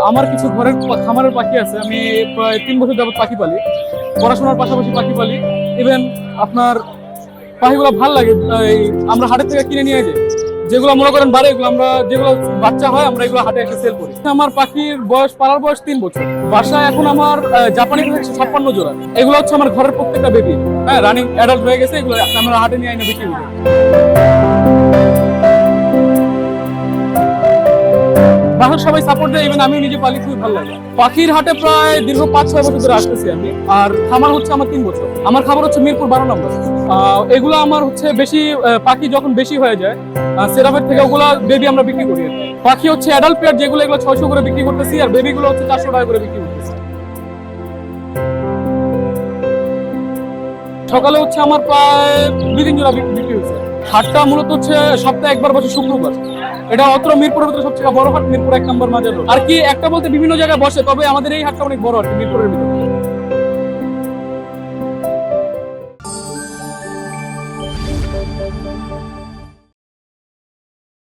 আমার কিছু ঘরের খামারের পাখি আছে। আমি প্রায় 3 বছর যাবত পাখি পালি, পড়াশোনার পাশাপাশি পাখি পালি। ইভেন আপনার পাখিগুলো ভাল লাগে, এই আমরা হাটের থেকে কিনে নিয়ে যাই। যেগুলো মনে করেন বাড়ে, এগুলো আমরা যেগুলো বাচ্চা হয় আমরা এগুলো হাটে এসে সেল করি। আমার পাখির বয়স, পালার বয়স 3 বছর। বাসায় এখন আমার জাপানি 56 জোড়া। এগুলো হচ্ছে আমার ঘরের প্রত্যেকটা বেবি, হ্যাঁ, রানিং অ্যাডাল্ট হয়ে গেছে। এগুলো আমরা হাটে নিয়ে এনে বিক্রি করি। বাসার সবাই সাপোর্ট দেয়, ইভেন আমিও নিজে পালি, খুবই ভালো লাগে। পাখির হাটে প্রায় দীর্ঘ 5-6 বছর ধরে আসতেছি আমি। আর খামার হচ্ছে আমার 3 বছর। আমার খাবার হচ্ছে মিরপুর 12 নম্বর। এগুলো আমার হচ্ছে বেশি পাখি যখন বেশি হয়ে যায় সেরামের থেকে ওগুলা বেবি আমরা বিক্রি করি। পাখি হচ্ছে অ্যাডাল্ট পেয়ার, যেগুলো এগুলো 600 করে বিক্রি করতেছি, আর বেবি গুলো হচ্ছে 400 টাকা করে বিক্রি করতেছি। সকালে হচ্ছে আমার প্রায় 2-3 জোড়া বিক্রি হয়েছে। হাটটা মূলত হচ্ছে সপ্তাহে একবার বসে শুক্রবার। এটা অত্র মিরপুরের ভিতরে সবচেয়ে বড় হাট, মিরপুর 1 নম্বর মাজার রোড। আর কি একটা বলতে বিভিন্ন জায়গায় বসে, তবে আমাদের এই হাটটা অনেক বড় আর কি মিরপুরের ভিতরে।